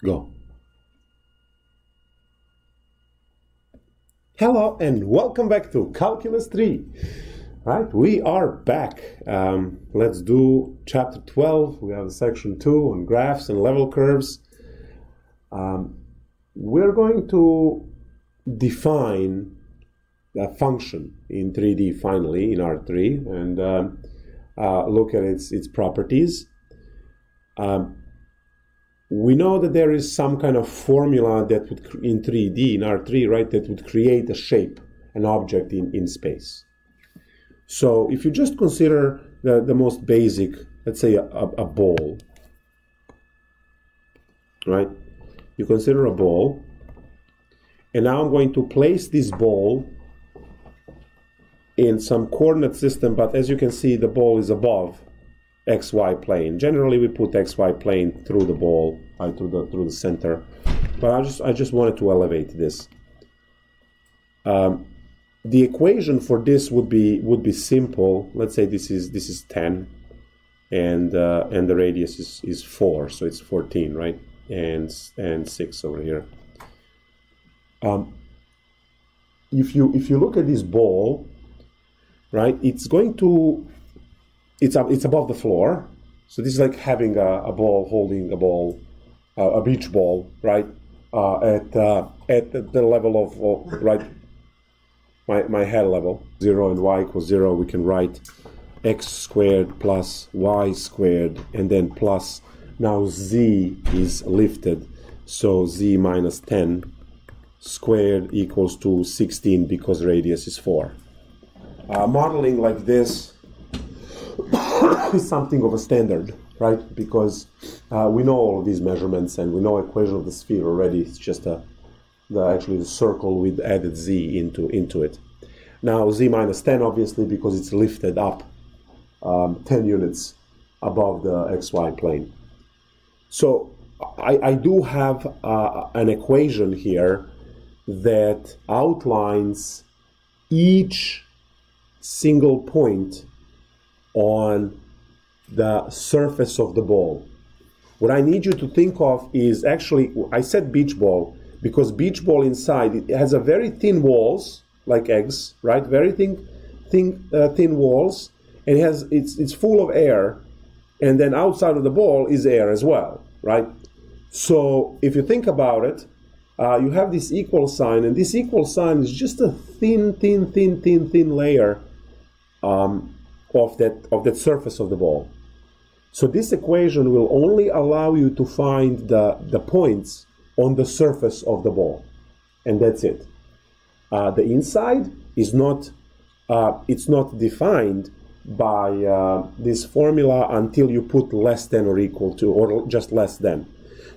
Go. Hello and welcome back to Calculus 3. Right, we are back. Let's do chapter 12. We have section 2 on graphs and level curves. We're going to define a function in 3D finally in R3 and look at its properties. We know that there is some kind of formula that would, in 3D, in R3, right, that would create a shape, an object in space. So if you just consider the most basic, let's say a ball, right? You consider a ball, and now I'm going to place this ball in some coordinate system, but as you can see, the ball is above XY plane. Generally, we put XY plane through the ball, through the center. But I just wanted to elevate this. The equation for this would be simple. Let's say this is 10, and the radius is 4, so it's 14, right? And 6 over here. If you look at this ball, right, it's above the floor, so this is like having a ball holding a ball, a beach ball, right? At the level of right, my head level, 0 and y equals 0. We can write x squared plus y squared, and then plus. Now z is lifted, so z minus 10 squared equals to 16 because radius is 4. Modeling like this is something of a standard, right? Because we know all of these measurements and we know equation of the sphere already. It's just actually the circle with added z into it. Now z minus 10, obviously, because it's lifted up 10 units above the xy plane. So I do have an equation here that outlines each single point on the surface of the ball. What I need you to think of is, actually, I said beach ball because beach ball inside, it has a very thin walls, like eggs, right? Very thin walls, and it's full of air, and then outside of the ball is air as well, right? So if you think about it, you have this equal sign, and this equal sign is just a thin layer of that surface of the ball. So this equation will only allow you to find the points on the surface of the ball, and that's it. The inside is not it's not defined by this formula until you put less than or equal to, or just less than.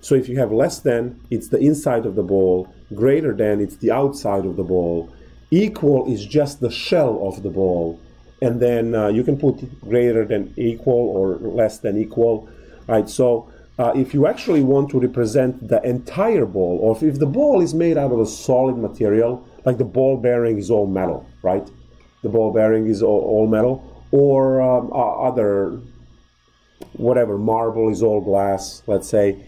So if you have less than, it's the inside of the ball. Greater than, it's the outside of the ball. Equal is just the shell of the ball. And then you can put greater than equal or less than equal, right? So if you actually want to represent the entire ball, or if the ball is made out of a solid material, like the ball bearing is all metal, right? The ball bearing is all metal, or other, whatever, marble is all glass, let's say,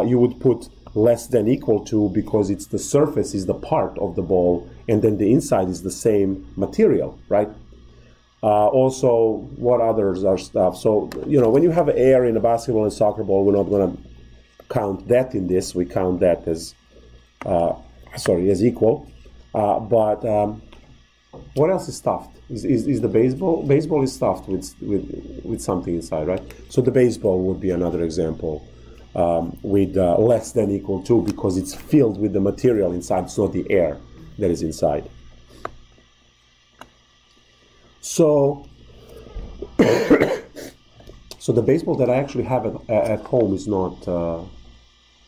you would put less than equal to because it's the surface is the part of the ball, and then the inside is the same material, right? Also, what others are stuff. So, when you have air in a basketball and soccer ball, we're not going to count that in this. We count that as, as equal. But what else is stuffed? Is the baseball? Baseball is stuffed with something inside, right? So the baseball would be another example with less than equal to, because it's filled with the material inside. It's not the air that is inside. So, so the baseball that I actually have at home is not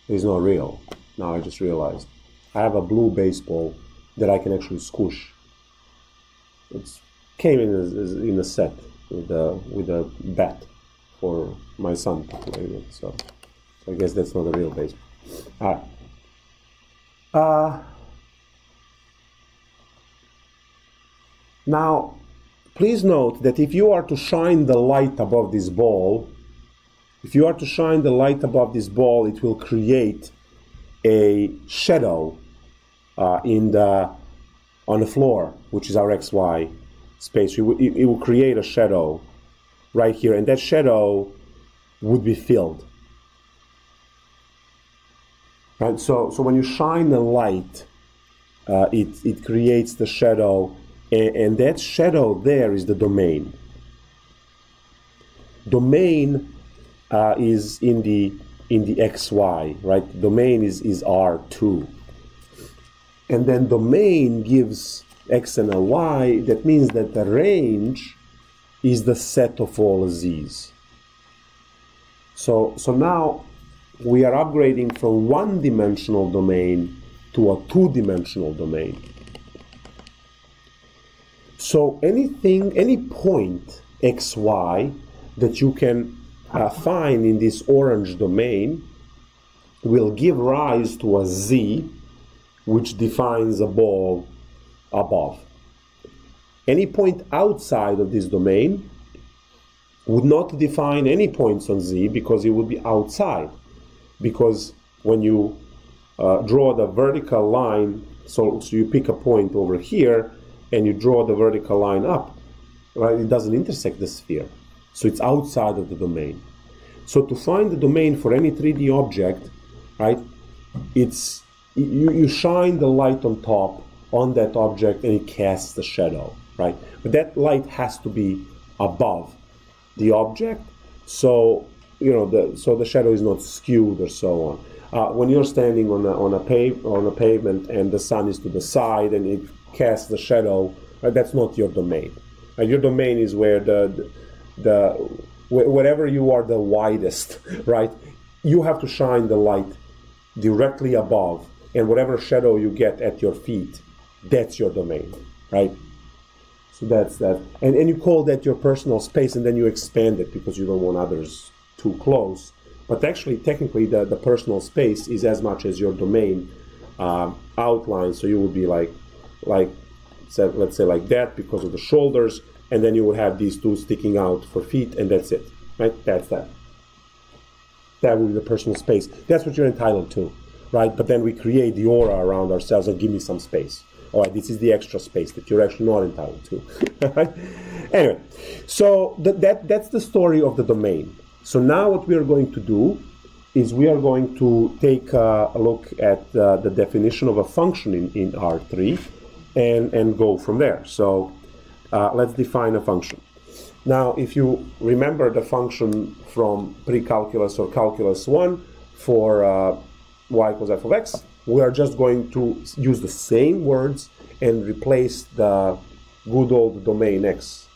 real. Now I just realized I have a blue baseball that I can actually squish. It came in a set with a bat for my son to play with. So I guess that's not a real baseball. All right. Now, please note that if you are to shine the light above this ball, it will create a shadow on the floor, which is our XY space. It will create a shadow right here, and that shadow would be filled. Right? So when you shine the light, it creates the shadow, and that shadow there is the domain. Domain is in the XY, right? Domain is R2. And then domain gives X and a Y. That means that the range is the set of all Z's. So now we are upgrading from one-dimensional domain to a two-dimensional domain. So any point XY that you can find in this orange domain will give rise to a Z, which defines a ball above. Any point outside of this domain would not define any points on Z, because it would be outside. Because when you draw the vertical line, so you pick a point over here and you draw the vertical line up, right? It doesn't intersect the sphere. So it's outside of the domain. So to find the domain for any 3D object, right, you shine the light on top on that object and it casts the shadow, right? But that light has to be above the object, so so the shadow is not skewed or so on. When you're standing on a pavement and the sun is to the side and it casts the shadow, right, that's not your domain. Right? Your domain is where wherever you are the widest, right? You have to shine the light directly above, and whatever shadow you get at your feet, that's your domain, right? So that's that. And you call that your personal space, and then you expand it because you don't want others too close. But actually, technically, the personal space is as much as your domain outline. So you would be like let's say like that because of the shoulders, and then you would have these two sticking out for feet, and that's it, right? That's that. That would be the personal space. That's what you're entitled to, right? But then we create the aura around ourselves and give me some space. All right, this is the extra space that you're actually not entitled to. Right? Anyway, so that's the story of the domain. So now what we are going to do is we are going to take a look at the definition of a function in R3 and go from there. So let's define a function. Now, if you remember the function from pre-calculus or calculus 1 for y equals f of x, we are just going to use the same words and replace the good old domain x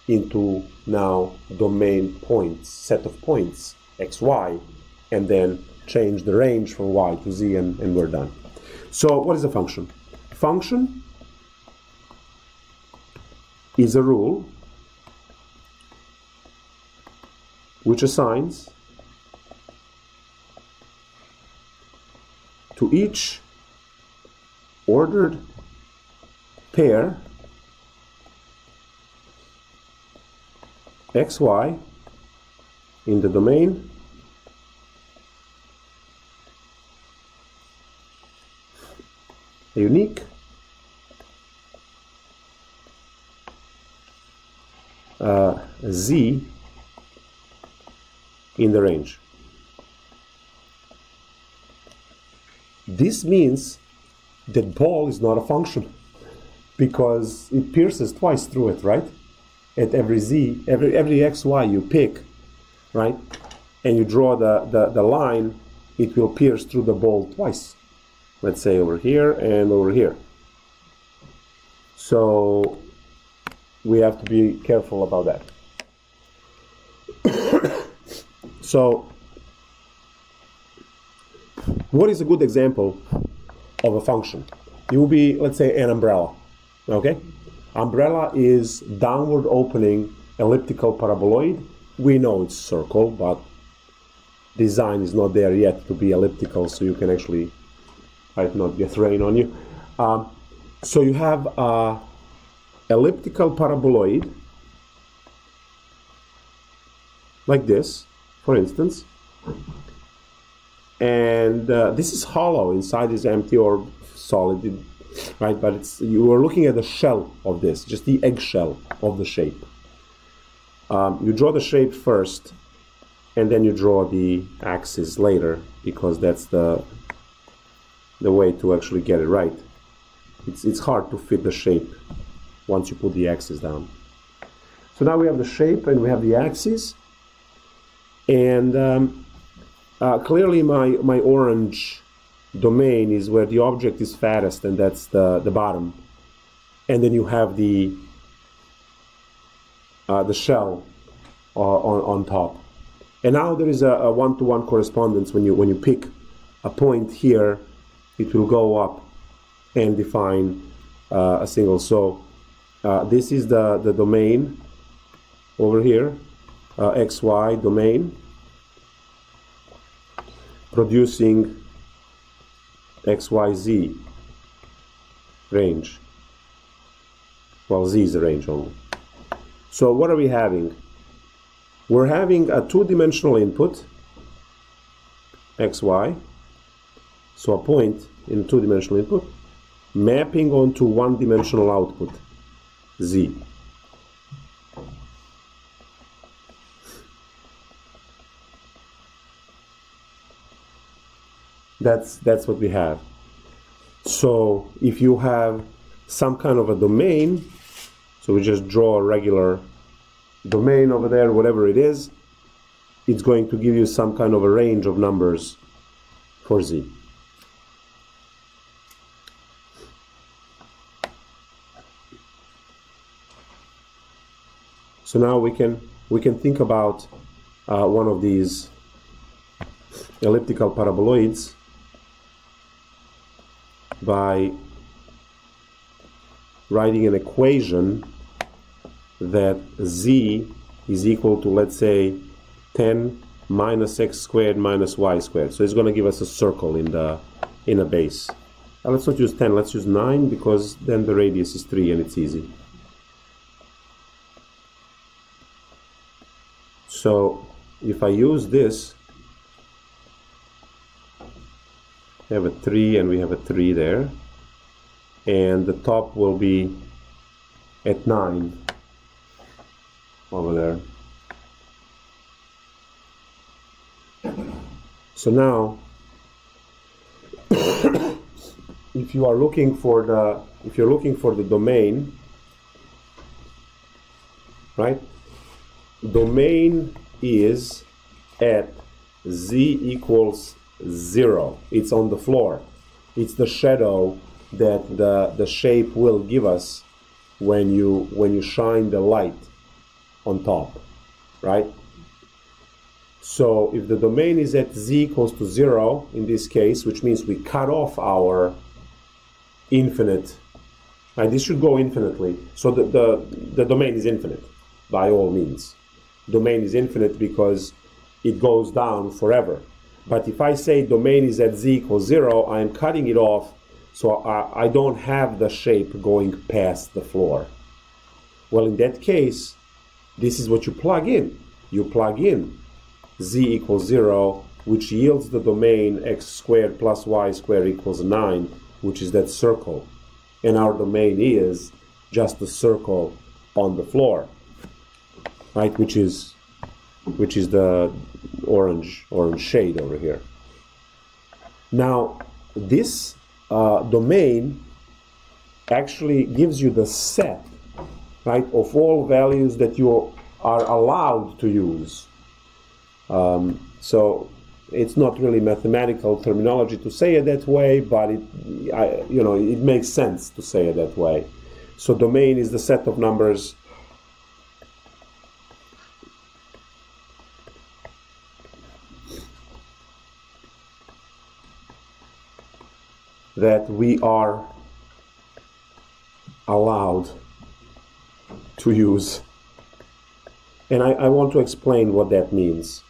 into now domain points, set of points x, y, and then change the range from y to z, and we're done. So what is a function? Function is a rule which assigns to each ordered pair xy in the domain a unique z in the range. This means that ball is not a function because it pierces twice through it, right? At every z, every xy you pick, right? And you draw the line, it will pierce through the ball twice. Let's say over here and over here. So we have to be careful about that. So what is a good example of a function? It will be, let's say, an umbrella. Okay? Umbrella is downward opening elliptical paraboloid. We know it's circle, but design is not there yet to be elliptical, so you can actually not get rain on you. So you have elliptical paraboloid like this, for instance, And this is hollow. Inside is empty or solid, right? But you are looking at the shell of this, just the eggshell of the shape. You draw the shape first, and then you draw the axis later, because that's the way to actually get it right. It's hard to fit the shape once you put the axis down. So now we have the shape and we have the axis, and clearly my orange domain is where the object is fattest, and that's the bottom. And then you have the shell on top. And now there is a one-to-one correspondence. When you pick a point here, it will go up and define a single. So this is the domain over here, XY domain, producing XYZ range. Well, Z is a range only. So what are we having? We're having a two-dimensional input, XY, so a point in a two-dimensional input, mapping onto one-dimensional output, Z. That's what we have. So if you have some kind of a domain, so we just draw a regular domain over there, whatever it is, it's going to give you some kind of a range of numbers for Z. So now we can think about one of these elliptical paraboloids by writing an equation that Z is equal to, let's say, 10 minus x squared minus y squared. So it's going to give us a circle in a base. Let's not use 10, let's use 9, because then the radius is 3 and it's easy. So if I use this, we have a 3 and we have a 3 there, and the top will be at 9 over there. So now if you're looking for the domain, right? Domain is at Z equals 0. It's on the floor. It's the shadow that the shape will give us when you shine the light on top, right? So if the domain is at Z equals to 0 in this case, which means we cut off our infinite, right? This should go infinitely. So the domain is infinite by all means. Domain is infinite because it goes down forever. But if I say domain is at Z equals 0, I am cutting it off, so I don't have the shape going past the floor. Well, in that case, this is what you plug in. You plug in Z equals 0, which yields the domain x squared plus y squared equals 9, which is that circle. And our domain is just the circle on the floor, right? Which is the orange shade over here. Now, this domain actually gives you the set, right, of all values that you are allowed to use. So it's not really mathematical terminology to say it that way, but it makes sense to say it that way. So domain is the set of numbers that we are allowed to use. And I want to explain what that means.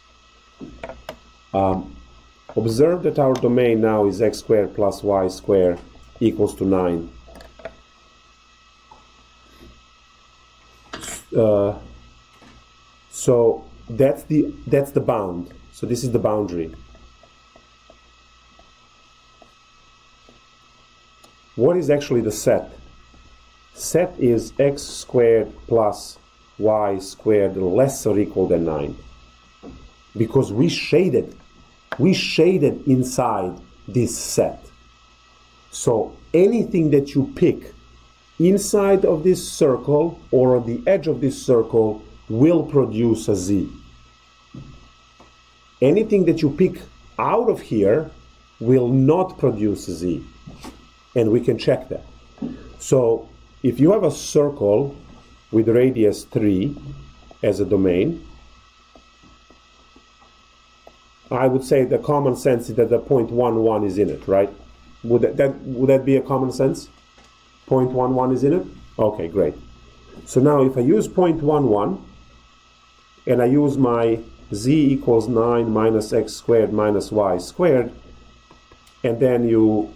Observe that our domain now is x squared plus y squared equals to 9. So that's the bound. So this is the boundary. what is actually the set? Set is x squared plus y squared less or equal than 9. Because we shaded inside this set. So anything that you pick inside of this circle or on the edge of this circle will produce a z. Anything that you pick out of here will not produce a z. And we can check that. So if you have a circle with radius 3 as a domain, I would say the common sense is that the 0.11 is in it, right? Would that be a common sense? 0.11 is in it? Okay, great. So now if I use 0.11 and I use my z equals 9 minus x squared minus y squared, and then you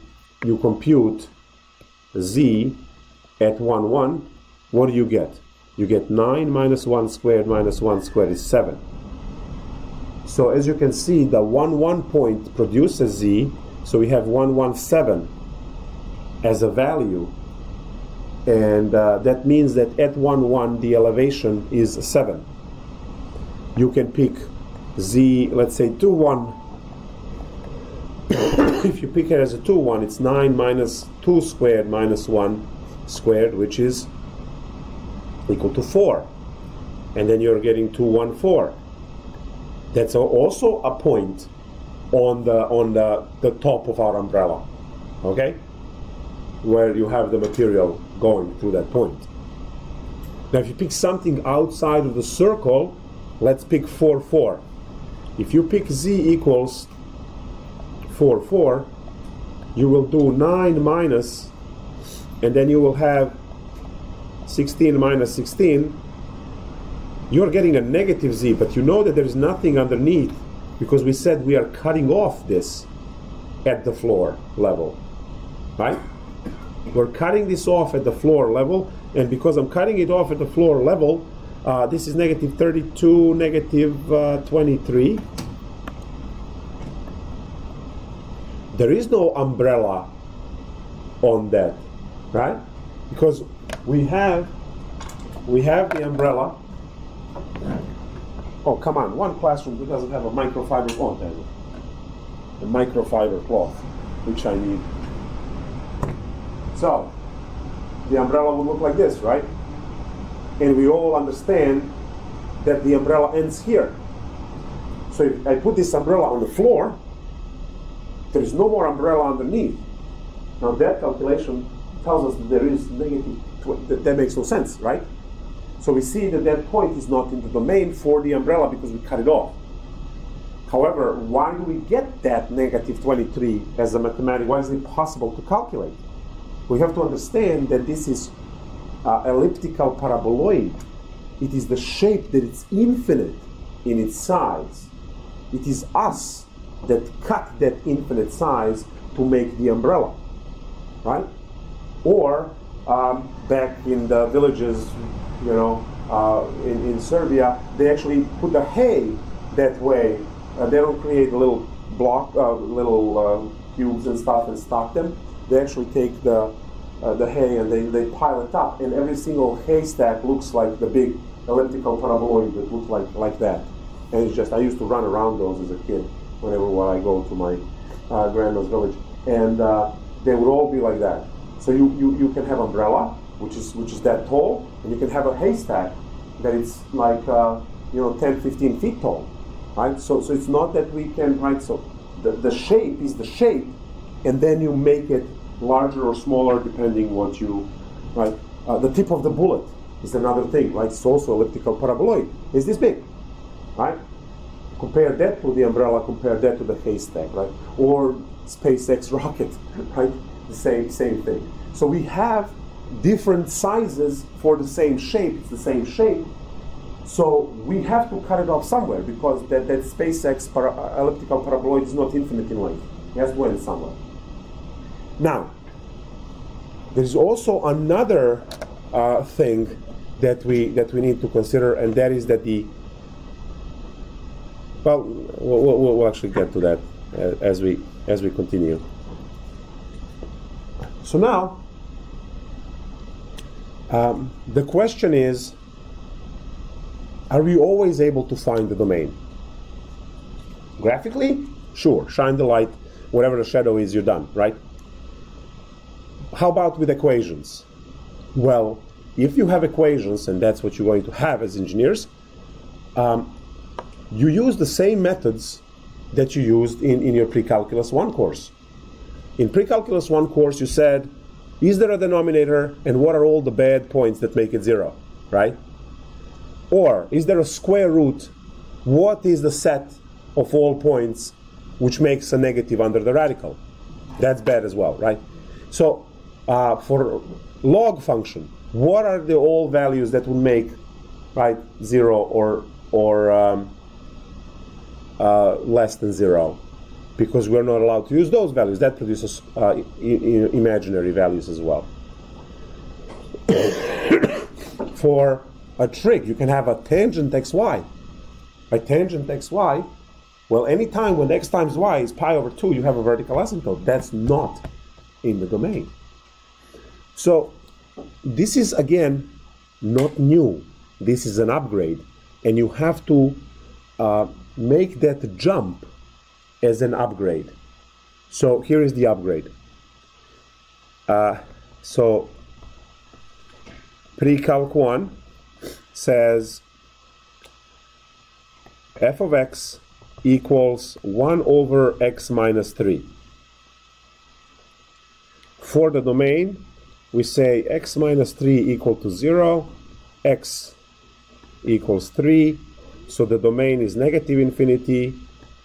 compute z at 1, 1, what do you get? You get 9 minus 1 squared is 7. So as you can see, the 1, 1 point produces z, so we have 117 as a value. And that means that at 1, 1, the elevation is 7. You can pick z, let's say 2, 1. If you pick it as a 2, 1, it's 9 minus 2 squared minus 1 squared, which is equal to 4. And then you're getting 2, 1, 4. That's also a point on the top of our umbrella, okay? Where you have the material going through that point. Now if you pick something outside of the circle, let's pick 4, 4. If you pick z equals 4, 4, you will do 9 minus, and then you will have 16 minus 16. You're getting a negative z, but you know that there is nothing underneath because we said we are cutting off this at the floor level, right? We're cutting this off at the floor level, and because I'm cutting it off at the floor level, this is negative 32, negative 23. There is no umbrella on that, right? Because we have the umbrella. Oh, come on, one classroom that doesn't have a microfiber cloth, a microfiber cloth, which I need. So, the umbrella will look like this, right? And we all understand that the umbrella ends here. So if I put this umbrella on the floor, there is no more umbrella underneath. Now that calculation tells us that there is negative, that makes no sense, right? So we see that that point is not in the domain for the umbrella because we cut it off. However, why do we get that negative 23 as a mathematic? Why is it possible to calculate? We have to understand that this is elliptical paraboloid. It is the shape that it's infinite in its size. It is us that cut that infinite size to make the umbrella, right? Or back in the villages, you know, in Serbia, they actually put the hay that way. They don't create little cubes and stuff and stock them. They actually take the hay and they pile it up, and every single haystack looks like the big elliptical paraboloid that looks like that. And it's just, I used to run around those as a kid whenever I go to my grandma's village, and they would all be like that. So you can have umbrella, which is that tall, and you can have a haystack that it's like 10, 15 feet tall, right? So it's not that we can, right? So the shape is the shape, and then you make it larger or smaller depending what you, right? The tip of the bullet is another thing, right? It's also elliptical paraboloid. It's this big, right? Compare that to the umbrella, compare that to the haystack, right? Or SpaceX rocket, right? The same thing. So we have different sizes for the same shape. It's the same shape. So we have to cut it off somewhere because that SpaceX elliptical paraboloid is not infinite in length. It has to end somewhere. Now, there's also another thing that we need to consider, and that is that we'll actually get to that as we continue. So now, the question is, are we always able to find the domain? Graphically? Sure, shine the light, whatever the shadow is, you're done, right? How about with equations? Well, if you have equations, and that's what you're going to have as engineers, you use the same methods that you used in your Pre-Calculus 1 course. In Pre-Calculus 1 course, you said, is there a denominator, and what are all the bad points that make it 0, right? Or, is there a square root? What is the set of all points which makes a negative under the radical? That's bad as well, right? So, for log function, what are the all values that would make, right, 0 or less than 0? Because we're not allowed to use those values. That produces imaginary values as well. For a trig, you can have a tangent xy. A tangent xy, well, anytime when x times y is pi over 2, you have a vertical asymptote. That's not in the domain. So this is, again, not new. This is an upgrade. And you have to make that jump as an upgrade. So here is the upgrade. So Pre-Calc 1 says f of x equals 1 over x minus 3. For the domain, we say x minus 3 equal to 0, x equals 3, so the domain is negative infinity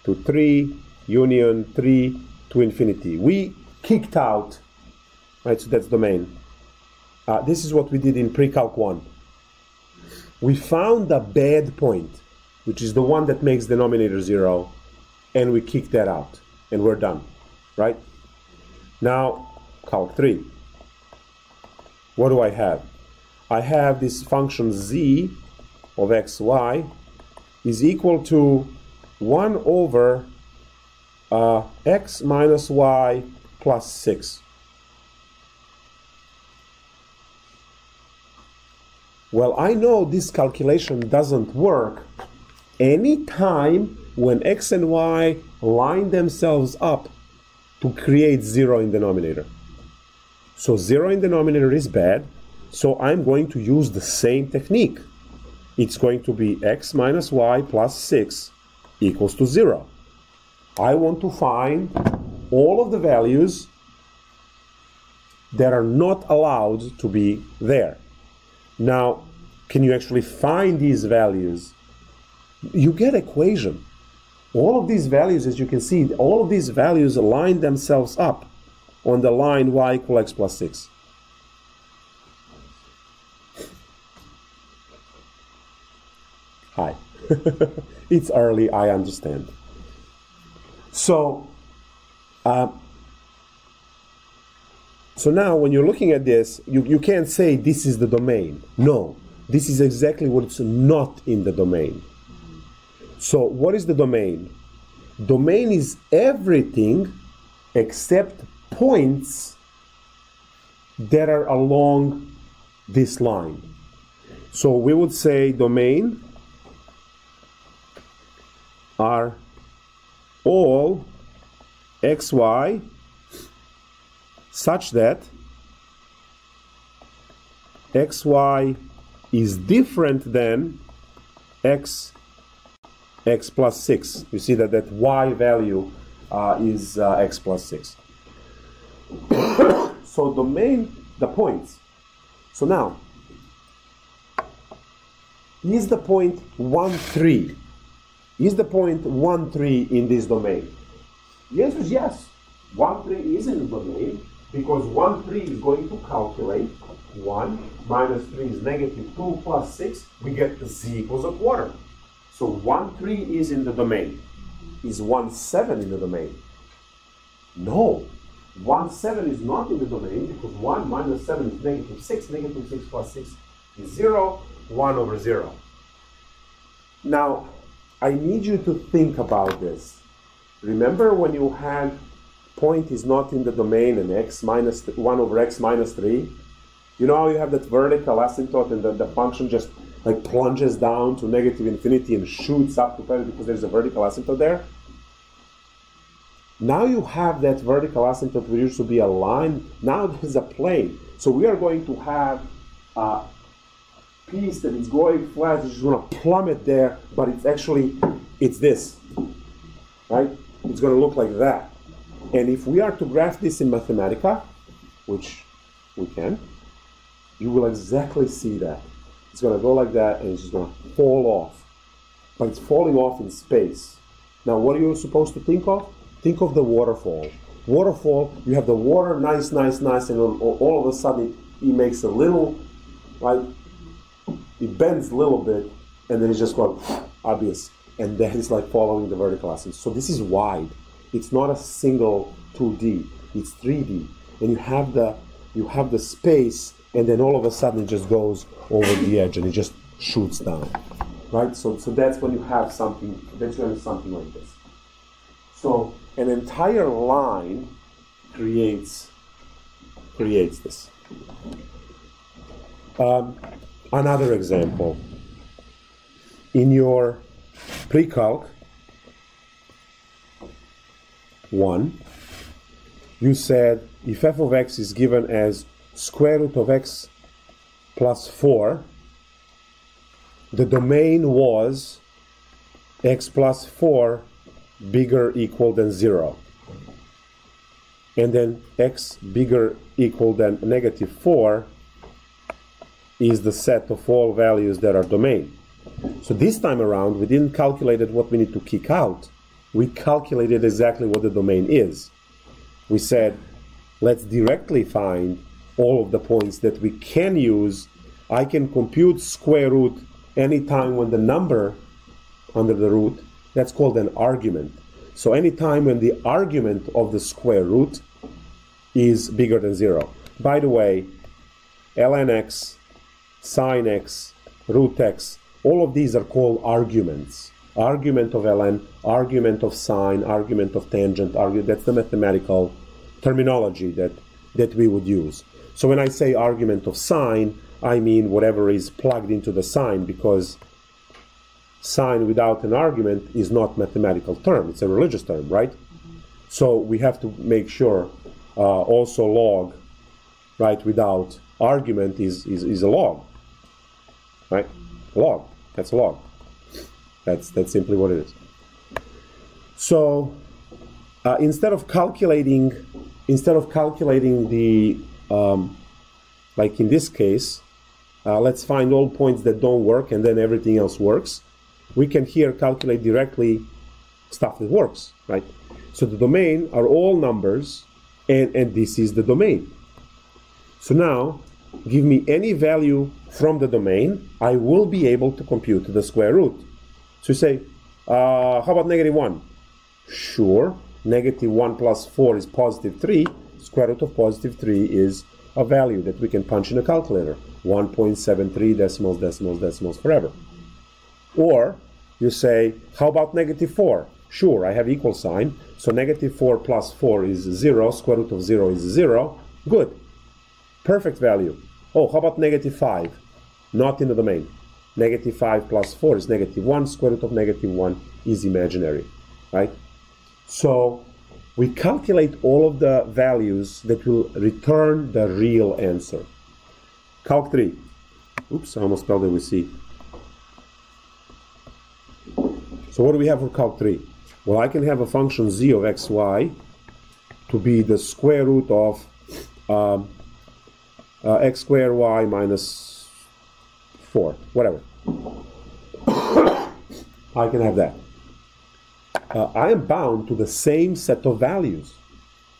to 3, union 3 to infinity. We kicked out, right, so that's domain. This is what we did in Pre-Calc 1. We found a bad point, which is the one that makes denominator 0, and we kicked that out, and we're done, right? Now, Calc 3. What do I have? I have this function z of xy is equal to 1 over x minus y plus 6. Well, I know this calculation doesn't work any time when x and y line themselves up to create 0 in denominator. So 0 in denominator is bad, so I'm going to use the same technique. It's going to be x minus y plus 6 equals to 0. I want to find all of the values that are not allowed to be there. Now, can you actually find these values? You get equation. All of these values, as you can see, all of these values line themselves up on the line y equal x plus 6. Hi. It's early, I understand. So now when you're looking at this, you can't say this is the domain. No, this is exactly what's not in the domain. So what is the domain? Domain is everything except points that are along this line. So we would say domain are all xy such that xy is different than x plus 6. You see that y value is x plus 6. So domain, the points. So now, is the point 1, 3? Is the point 1, 3 in this domain? The answer is yes. 1, 3 is in the domain because 1, 3 is going to calculate 1 minus 3 is negative 2 plus 6. We get the z equals a quarter. So 1, 3 is in the domain. Is 1, 7 in the domain? No. 1, 7 is not in the domain because 1 minus 7 is negative 6. Negative 6 plus 6 is 0. 1 over 0. Now, I need you to think about this. Remember when you had point is not in the domain and x minus 1 over x minus 3, you know how you have that vertical asymptote and the function just like plunges down to negative infinity and shoots up to parity because there's a vertical asymptote there? Now you have that vertical asymptote which used to be a line. Now there's a plane. So we are going to have a piece that is going flat, which is going to plummet there, but it's this, right? It's going to look like that. And if we are to graph this in Mathematica, which we can, you will exactly see that. It's going to go like that, and it's just going to fall off. But it's falling off in space. Now, what are you supposed to think of? Think of the waterfall. Waterfall, you have the water, nice, nice, nice, and all of a sudden it makes a little, right? It bends a little bit, and then it's just going obvious. And then it's like following the vertical asymptote. So this is wide. It's not a single 2D. It's 3D. And you have the space, and then all of a sudden it just goes over the edge, and it just shoots down, right? So that's when you have something. That's when something like this. So an entire line creates this. Another example. In your pre-calc 1, you said if f of x is given as square root of x plus 4, the domain was x plus 4 bigger equal than 0. And then x bigger equal than negative 4 is the set of all values that are domain. So this time around, we didn't calculate what we need to kick out. We calculated exactly what the domain is. We said, let's directly find all of the points that we can use. I can compute square root anytime when the number under the root, that's called an argument. So anytime when the argument of the square root is bigger than 0. By the way, ln x, sin x, root x, all of these are called arguments. Argument of ln, argument of sine, argument of tangent, that's the mathematical terminology that we would use. So when I say argument of sine, I mean whatever is plugged into the sine, because sine without an argument is not mathematical term, it's a religious term, right? So we have to make sure also log, right, without argument is a log, right? Log, that's a log. That's simply what it is. So instead of calculating the like in this case, let's find all points that don't work and then everything else works. We can here calculate directly stuff that works, right? So the domain are all numbers, and this is the domain. So now, give me any value from the domain, I will be able to compute the square root. So you say, how about negative 1? Sure, negative 1 plus 4 is positive 3. Square root of positive 3 is a value that we can punch in a calculator. 1.73 decimals, decimals, decimals, forever. Or you say, how about negative 4? Sure, I have equal sign. So negative 4 plus 4 is 0. Square root of 0 is 0. Good. Perfect value. Oh, how about negative 5? Not in the domain. Negative 5 plus 4 is negative 1. Square root of negative 1 is imaginary. Right? So we calculate all of the values that will return the real answer. Calc 3. Oops, I almost spelled it with C. So what do we have for Calc 3? Well, I can have a function z of xy to be the square root of x squared y minus 4, whatever. I can have that. I am bound to the same set of values,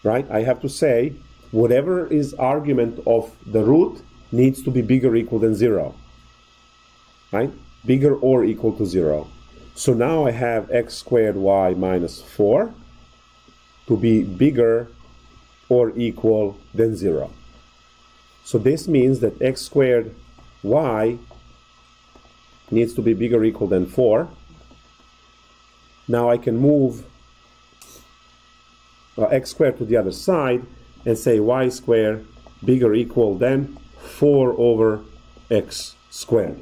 right? I have to say whatever is argument of the root needs to be bigger or equal than 0, right? Bigger or equal to 0. So now I have x squared y minus 4 to be bigger or equal than 0. So this means that x squared y needs to be bigger or equal than 4. Now I can move x squared to the other side and say y squared bigger or equal than 4 over x squared.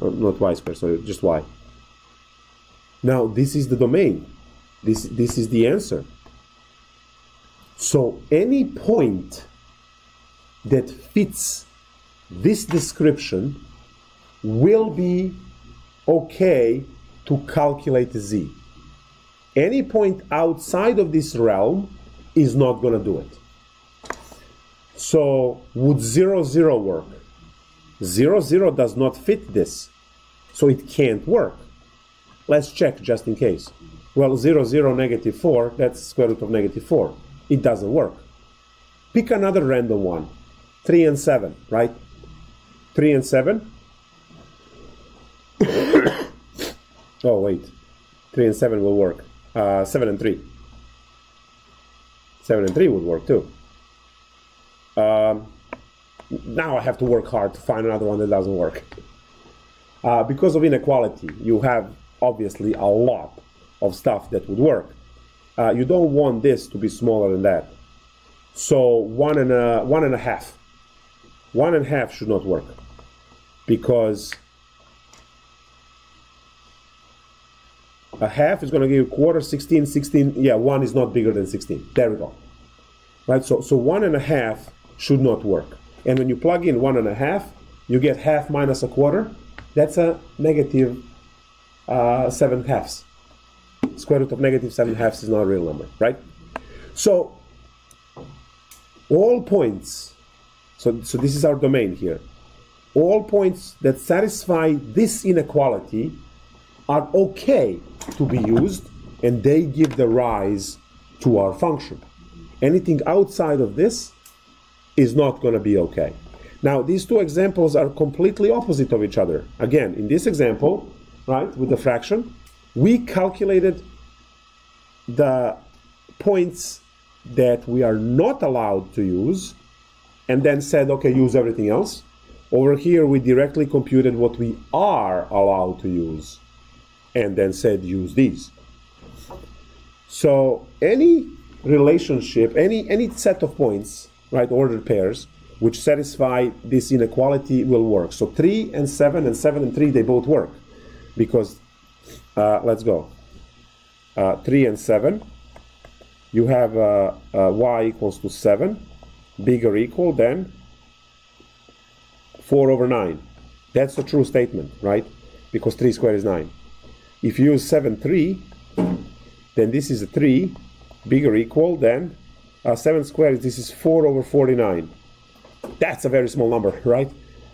Not y squared, sorry, just y. Now, this is the domain. This is the answer. So any point that fits this description will be okay to calculate z. Any point outside of this realm is not going to do it. So would 0, 0 work? 0, 0 does not fit this, so it can't work. Let's check just in case. Well, 0, 0, negative 4, that's square root of negative 4. It doesn't work. Pick another random one. 3 and 7, right? 3 and 7. Oh, wait. 3 and 7 will work. 7 and 3. 7 and 3 would work too. Now I have to work hard to find another one that doesn't work. Because of inequality, you have obviously a lot of stuff that would work. You don't want this to be smaller than that. So 1 and a half. 1 and a half should not work. Because a half is going to give you quarter, 16, 16. Yeah, 1 is not bigger than 16. There we go. Right, so 1 and a half should not work. And when you plug in 1 and a half, you get half minus a quarter. That's a negative 7 halves. Square root of negative 7 halves is not a real number, right? So all points, so this is our domain here. All points that satisfy this inequality are okay to be used, and they give the rise to our function. Anything outside of this is not going to be okay. Now, these two examples are completely opposite of each other. Again, in this example, right, with the fraction, we calculated the points that we are not allowed to use and then said, okay, use everything else. Over here, we directly computed what we are allowed to use and then said, use these. So any relationship, any set of points, right, ordered pairs, which satisfy this inequality will work. So 3 and 7 and 7 and 3, they both work. Because, let's go. 3 and 7, you have y equals to 7, bigger or equal than 4 over 9. That's a true statement, right? Because 3 squared is 9. If you use 7, 3, then this is a 3, bigger or equal than 7 squared, this is 4 over 49. That's a very small number, right?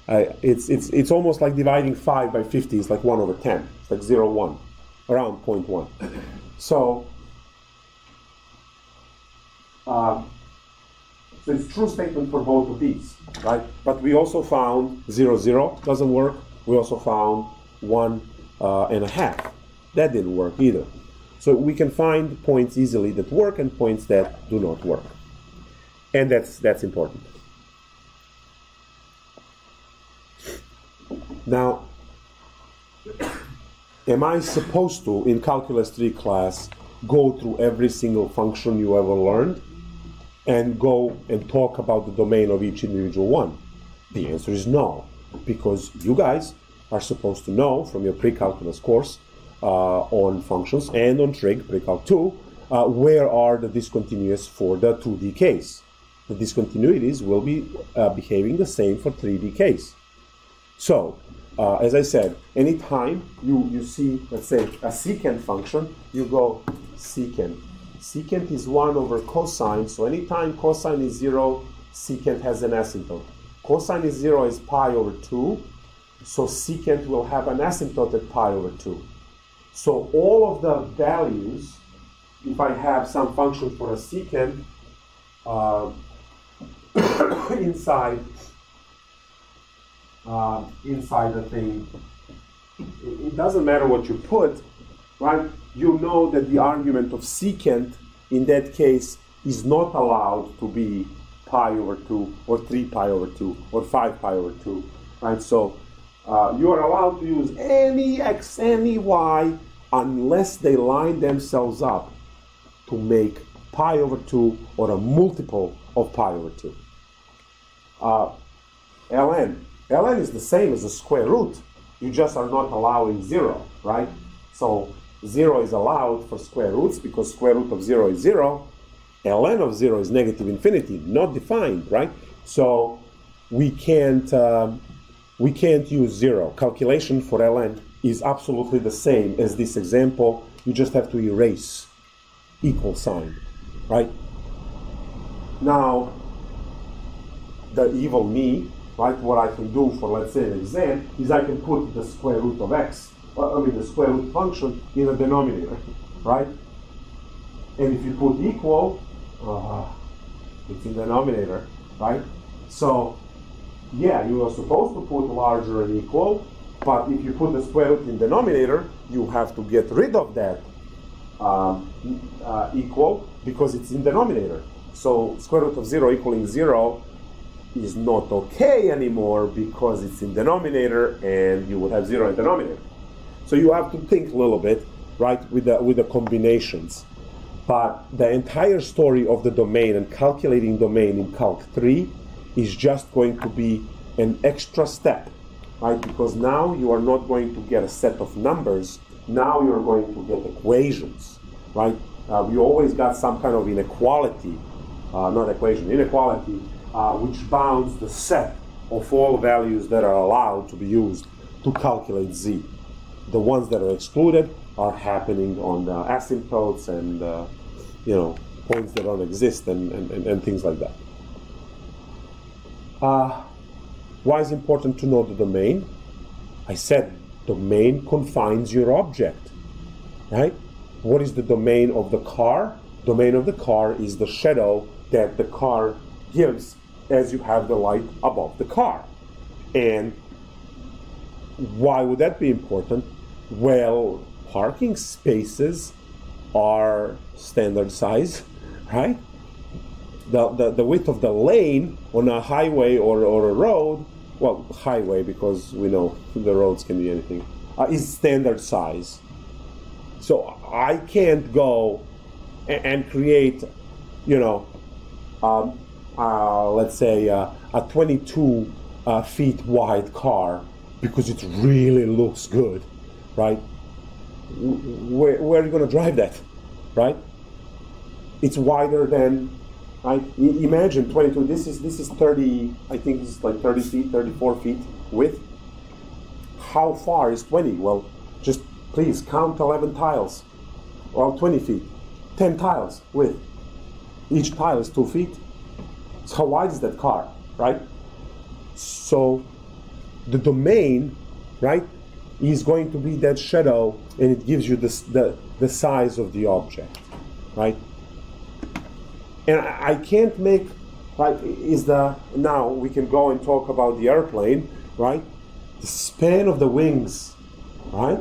It's almost like dividing 5 by 50. It's like 1 over 10. It's like 0, 1, around 0.1. So it's a true statement for both of these, right? But we also found 0, 0 doesn't work. We also found 1 and a half. That didn't work either. So we can find points easily that work and points that do not work. And that's important. Now, am I supposed to, in Calculus 3 class, go through every single function you ever learned and go and talk about the domain of each individual one? The answer is no, because you guys are supposed to know from your pre-calculus course on functions and on trig, pre-calc 2, where are the discontinuous for the 2D case. The discontinuities will be behaving the same for 3D case. So, as I said, anytime you see, let's say, a secant function, you go secant. Secant is 1 over cosine, so anytime cosine is 0, secant has an asymptote. Cosine is 0 is pi over 2, so secant will have an asymptote at pi over 2. So all of the values, if I have some function for a secant inside the thing, it doesn't matter what you put, right? You know that the argument of secant in that case is not allowed to be pi over 2 or 3 pi over 2 or 5 pi over 2, right? So you are allowed to use any x, any y, unless they line themselves up to make pi over 2 or a multiple of pi over 2. ln is the same as the square root. You just are not allowing 0, right? So 0 is allowed for square roots because square root of 0 is 0. ln of 0 is negative infinity, not defined, right? So we can't use 0. Calculation for ln is absolutely the same as this example. You just have to erase equal sign, right? Now, the evil me, right, what I can do for, let's say, an exam, is I can put the square root of x, the square root function in a denominator, right? And if you put equal, it's in the denominator, right? So, yeah, you are supposed to put larger and equal, but if you put the square root in denominator, you have to get rid of that equal because it's in denominator. So square root of 0 equaling 0 is not okay anymore because it's in denominator and you would have 0 in denominator. So you have to think a little bit, right, with the combinations. But the entire story of the domain and calculating domain in Calc3 is just going to be an extra step, right? Because now you are not going to get a set of numbers. Now you're going to get equations, right? We always got some kind of inequality, inequality, which bounds the set of all values that are allowed to be used to calculate z. The ones that are excluded are happening on the asymptotes and points that don't exist and things like that. Why is it important to know the domain? I said domain confines your object, right? What is the domain of the car? Domain of the car is the shadow that the car gives as you have the light above the car. And why would that be important? Well, parking spaces are standard size, right? The width of the lane on a highway or a road, well, highway because we know the roads can be anything, is standard size. So I can't go and create, let's say a 22 feet wide car because it really looks good, right? Where are you going to drive that, right? It's wider than, right? Imagine 22. This is 30. I think this is like 30 feet, 34 feet width. How far is 20? Well, just please count 11 tiles. Well, 20 feet, 10 tiles width. Each tile is 2 feet. So how wide is that car, right? So the domain, right, is going to be that shadow, and it gives you the size of the object, right? And I can't make, right, now we can go and talk about the airplane, right? The span of the wings, right?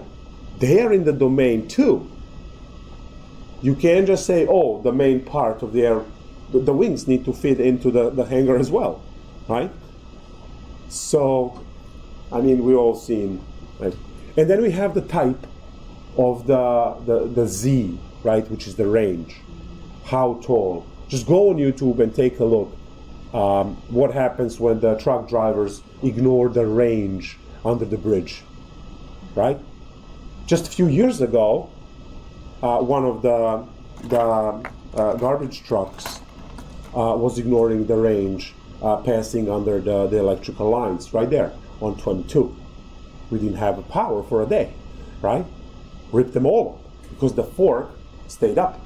They are in the domain too. You can't just say, oh, the main part of the air, the wings need to fit into the hangar as well, right? So, I mean, we've all seen, right? And then we have the type of the Z, right, which is the range. How tall? Just go on YouTube and take a look. What happens when the truck drivers ignore the range under the bridge, right? Just a few years ago, one of the garbage trucks was ignoring the range, passing under the electrical lines right there on 22. We didn't have the power for a day, right? Ripped them all because the fork stayed up.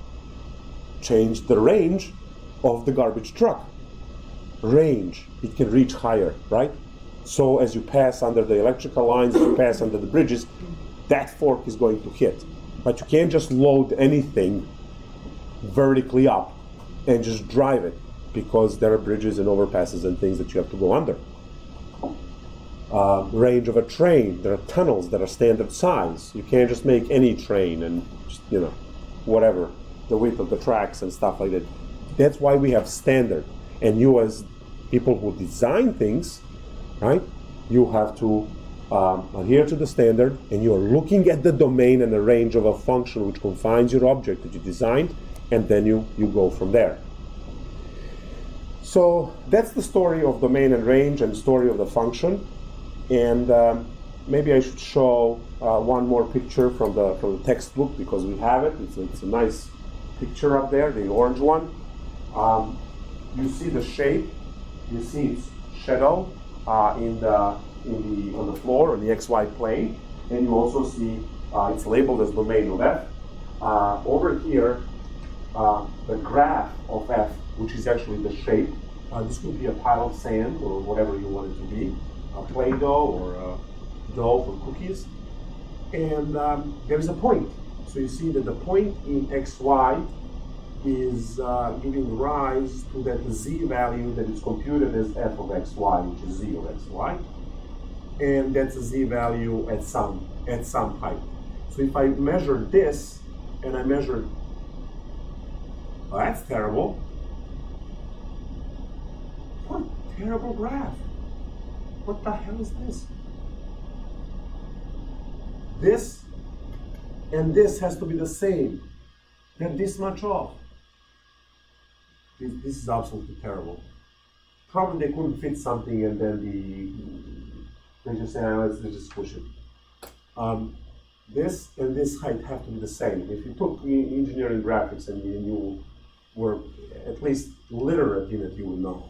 Changed the range of the garbage truck. Range, it can reach higher, right? So as you pass under the electrical lines, as you pass under the bridges, that fork is going to hit. But you can't just load anything vertically up and just drive it because there are bridges and overpasses and things that you have to go under. Range of a train, there are tunnels that are standard size. You can't just make any train and just, whatever, the width of the tracks and stuff like that. That's why we have standard. And you as people who design things, right, you have to adhere to the standard, and you are looking at the domain and the range of a function which confines your object that you designed, and then you go from there. So that's the story of domain and range and story of the function. And maybe I should show one more picture from the textbook, because we have it. It's a nice picture up there, the orange one. You see the shape. You see its shadow on the floor, on the XY plane, and you also see it's labeled as domain of F. Over here, the graph of F, which is actually the shape. This could be a pile of sand or whatever you want it to be, a Play-Doh or a dough for cookies. And there is a point. So you see that the point in XY is giving rise to that Z value that is computed as F of XY, which is Z of XY. And that's a Z value at some height. So if I measure this, and I measure, oh, that's terrible. What a terrible graph. What the hell is this? This and this has to be the same. They're this much off. This is absolutely terrible. Probably they couldn't fit something, and then they just say, oh, let's just push it. This and this height have to be the same. If you took engineering graphics and you were at least literate in it, you would know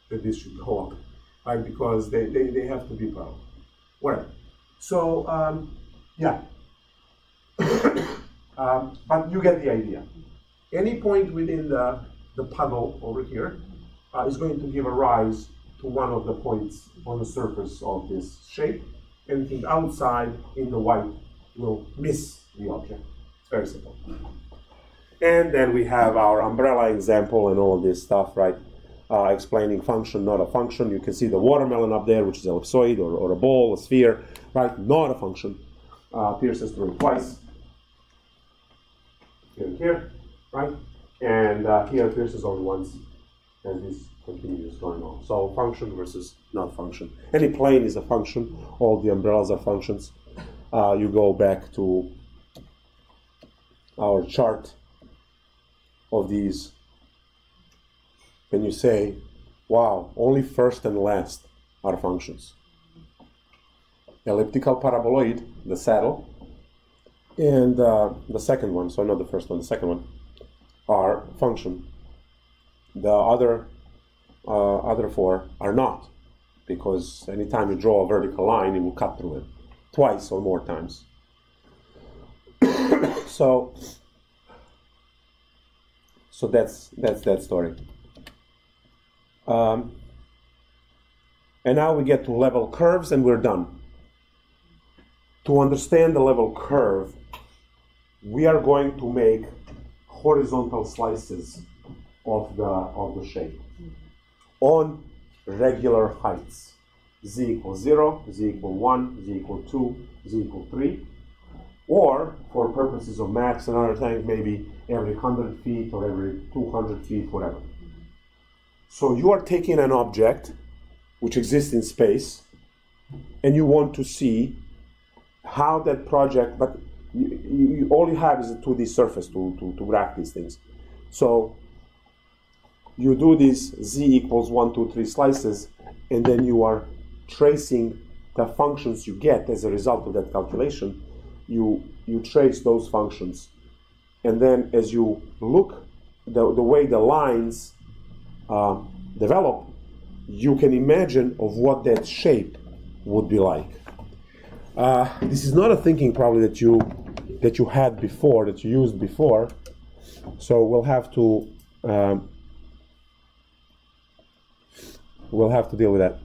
that this should go up, right? Because they have to be parallel. Whatever. So, yeah. But you get the idea. Any point within the puddle over here is going to give a rise to one of the points on the surface of this shape. Anything outside in the white will miss the object. It's very simple. And then we have our umbrella example and all of this stuff, right? Explaining function, not a function. You can see the watermelon up there, which is ellipsoid, or a ball, a sphere, right? Not a function. Pierces through twice. Here, right? And here pierces only once, and this continues going on. So function versus not function. Any plane is a function. All the umbrellas are functions. You go back to our chart of these, and you say, wow, only first and last are functions. Elliptical paraboloid, the saddle, and the second one, so not the first one, the second one, are function. The other four are not, because anytime you draw a vertical line, it will cut through it twice or more times. So that's that story. And now we get to level curves, and we're done. To understand the level curve, we are going to make horizontal slices of the shape on regular heights. Z equals 0, Z equals 1, Z equals 2, Z equals 3. Or, for purposes of maths and other things, maybe every 100 feet or every 200 feet, whatever. So you are taking an object which exists in space, and you want to see how that project, but all you have is a 2D surface to graph these things. So you do these Z equals 1, 2, 3 slices, and then you are tracing the functions you get as a result of that calculation. You trace those functions, and then as you look the way the lines develop, you can imagine of what that shape would be like. This is not a thinking probably that you had before, that you used before, so we'll have to deal with that.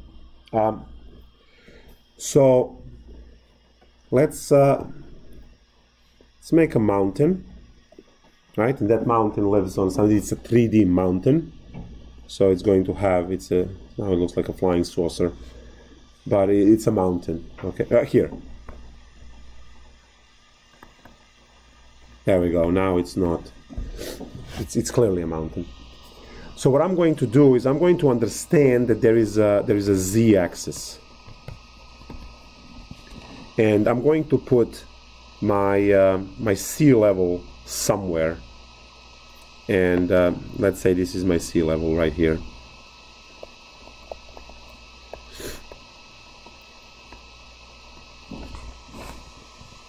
So let's make a mountain, right? And that mountain lives on something. It's a 3D mountain, so it's going to have now it looks like a flying saucer, but it's a mountain. Okay, here. There we go. Now it's not. It's clearly a mountain. So what I'm going to do is I'm going to understand that there is a z-axis, and I'm going to put my sea level somewhere, and let's say this is my sea level right here.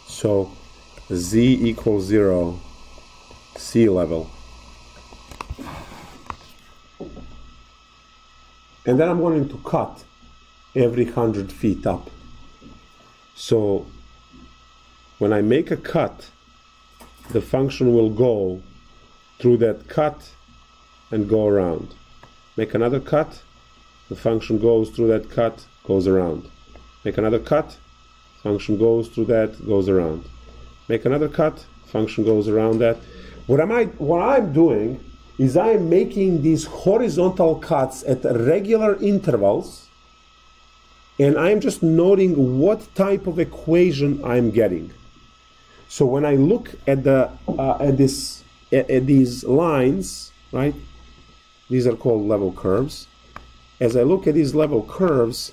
So z equals 0, sea level. And then I'm going to cut every 100 feet up. So when I make a cut, the function will go through that cut and go around. Make another cut, the function goes through that cut, goes around. Make another cut, function goes through that, goes around. Make another cut, function goes around that. What I'm doing is I'm making these horizontal cuts at regular intervals, and I'm just noting what type of equation I'm getting. So when I look at these lines, right? These are called level curves. As I look at these level curves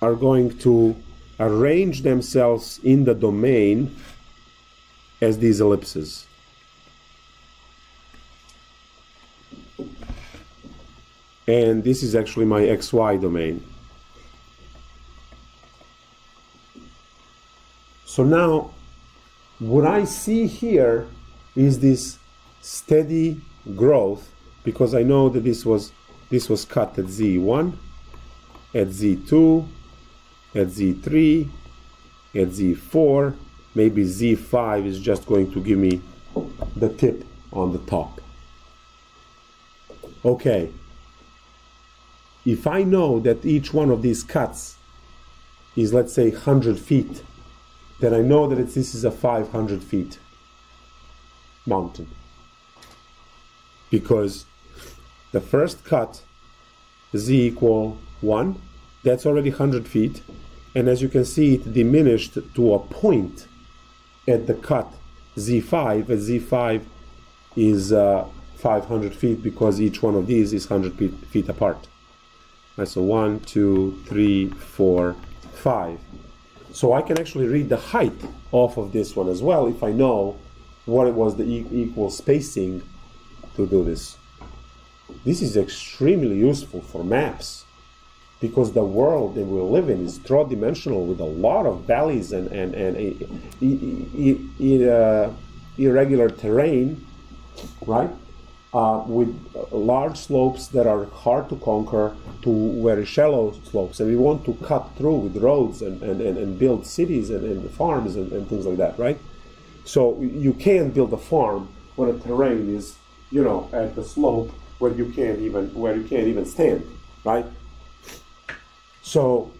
are going to arrange themselves in the domain as these ellipses. And this is actually my XY domain. So now, what I see here is this steady growth, because I know that this was cut at Z1, at Z2, at Z3, at Z4, maybe Z5 is just going to give me the tip on the top. Okay. If I know that each one of these cuts is, let's say, 100 feet, then I know that this is a 500 feet mountain. Because the first cut, Z equal 1, that's already 100 feet. And as you can see, it diminished to a point at the cut Z5, as Z5 is 500 feet because each one of these is 100 feet apart. Right, so 1, 2, 3, 4, 5. So I can actually read the height off of this one as well if I know what it was the equal spacing to do this. This is extremely useful for maps because the world that we live in is third-dimensional with a lot of valleys and irregular terrain, right? With large slopes that are hard to conquer to very shallow slopes, and we want to cut through with roads and build cities and farms and things like that, right? So you can't build a farm when the terrain is, at the slope where you can't even stand, right? So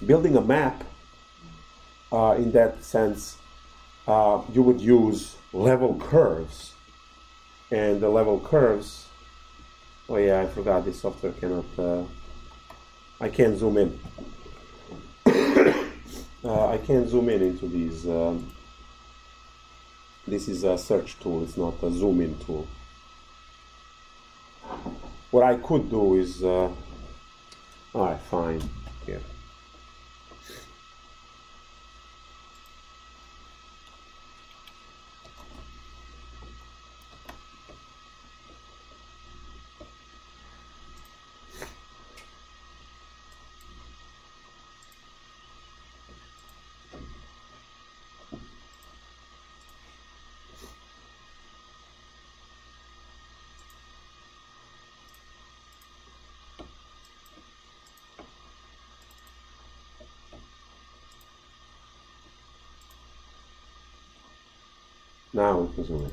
building a map, in that sense, you would use level curves. And the level curves, oh yeah, I forgot this software cannot, I can't zoom in. I can't zoom in into these. This is a search tool, it's not a zoom in tool. What I could do is, alright, fine, here. Now we can zoom in.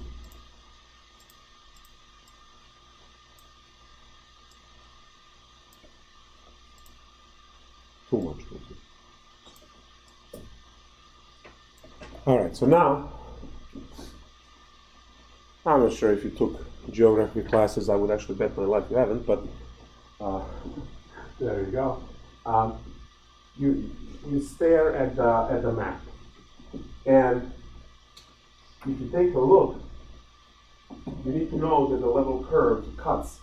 Too much. Alright, so now, I'm not sure if you took geography classes, I would actually bet my life you haven't, but there you go. You stare at the map, and if you take a look, you need to know that the level curve cuts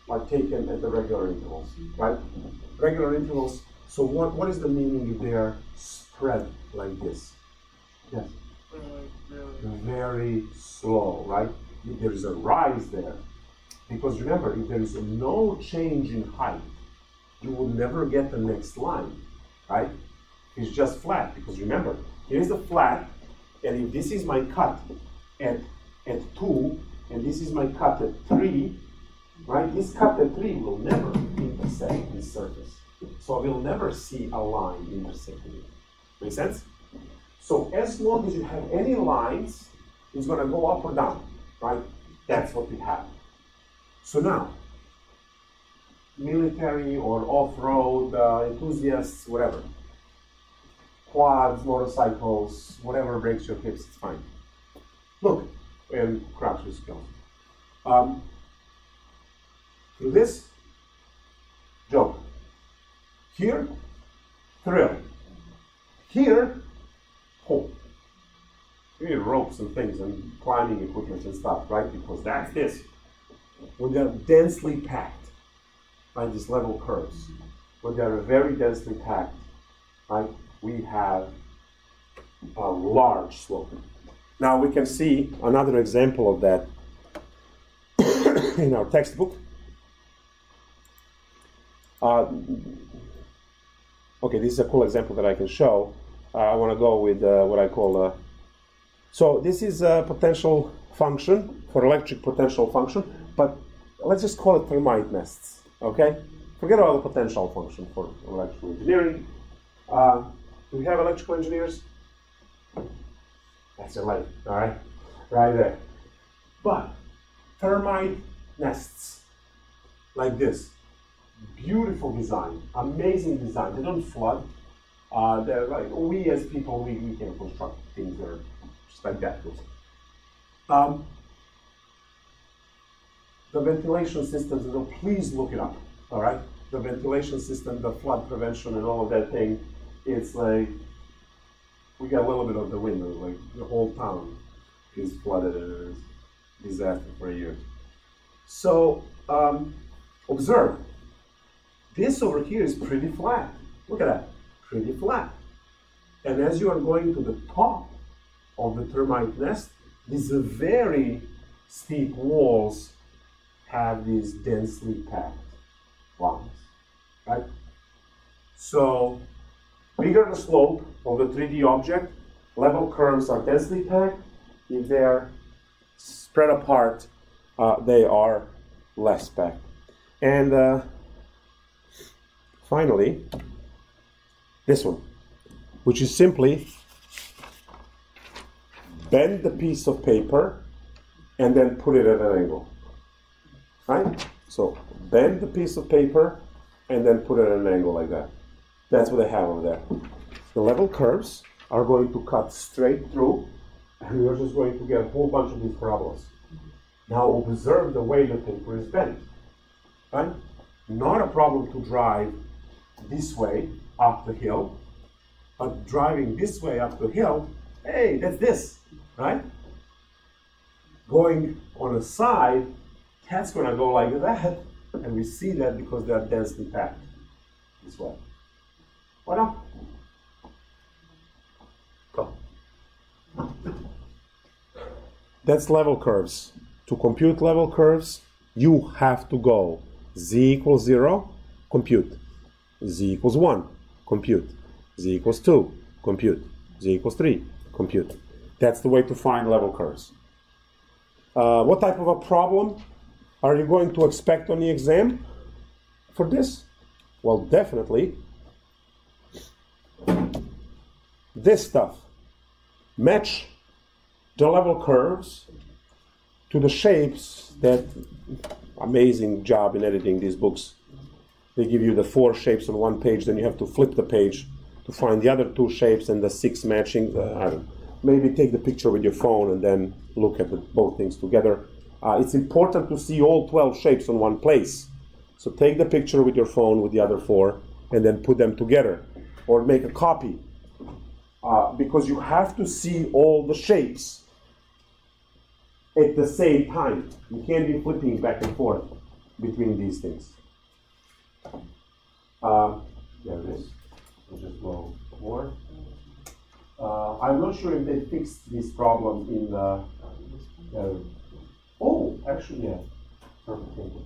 are taken at the regular intervals, right? Regular intervals. So what is the meaning if they are spread like this? Yes. very slow, right? If there is a rise there, because remember, if there is no change in height, you will never get the next line, right? It's just flat, because remember, here's the flat, and if this is my cut at 2, and this is my cut at 3, right? This cut at 3 will never intersect this surface. So we'll never see a line intersecting it. Make sense? So as long as you have any lines, it's going to go up or down, right? That's what we have. So now, military or off-road enthusiasts, whatever, quads, motorcycles, whatever breaks your hips, it's fine. Look, and crash your skills. Through this, joke. Here, thrill. Here, hope. You need ropes and things and climbing equipment and stuff, right? Because that's this. When they're densely packed, right? These level curves. When they're very densely packed, right? We have a large slope. Now we can see another example of that in our textbook. Okay, this is a cool example that I can show. I want to go with what I call so this is a potential function for electric potential function, but let's just call it termite nests, okay? Forget about the potential function for electrical engineering. Do we have electrical engineers? That's your life, all right? Right there. But termite nests like this. Beautiful design, amazing design. They don't flood. They're like, we as people, we can construct things that are just like that. The ventilation systems, please look it up, all right? The ventilation system, the flood prevention and all of that thing, it's like, we got a little bit of the window, like the whole town is flooded and it's a disaster for a year. So, observe. This over here is pretty flat. Look at that, pretty flat. And as you are going to the top of the termite nest, these very steep walls have these densely packed lines, right? So, bigger the slope of the 3D object, level curves are densely packed. If they're spread apart, they are less packed. And finally, this one, which is simply bend the piece of paper and then put it at an angle, right? So bend the piece of paper and then put it at an angle like that. That's what they have over there. The level curves are going to cut straight through, and you're just going to get a whole bunch of these parabolas. Now observe the way the paper is bent, right? Not a problem to drive this way up the hill, but driving this way up the hill, hey, that's this, right? Going on the side, that's going to go like that, and we see that because they are densely packed this way. Why not? Go. That's level curves. To compute level curves, you have to go z equals 0, compute. Z equals 1, compute. Z equals 2, compute. Z equals 3, compute. That's the way to find level curves. What type of a problem are you going to expect on the exam for this? Well, definitely this stuff. Match the level curves to the shapes. That amazing job in editing these books. They give you the 4 shapes on one page, then you have to flip the page to find the other 2 shapes and the 6 matching. I don't know. Maybe take the picture with your phone and then look at both things together. It's important to see all 12 shapes on one place. So take the picture with your phone with the other 4 and then put them together. Or make a copy. Because you have to see all the shapes at the same time. You can't be flipping back and forth between these things. There it is. We'll just go more. I'm not sure if they fixed this problem in oh, actually, yeah. Perfect. Thank you.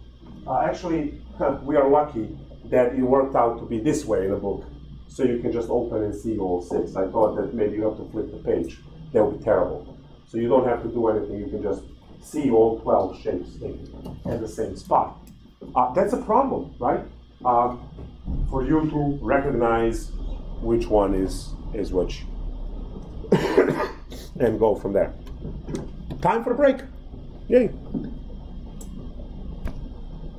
Actually, we are lucky that it worked out to be this way in the book. So you can just open and see all 6. I thought that maybe you have to flip the page. That would be terrible. So you don't have to do anything. You can just see all 12 shapes at the same spot. That's a problem, right? For you to recognize which one is which. And go from there. Time for a break. Yay.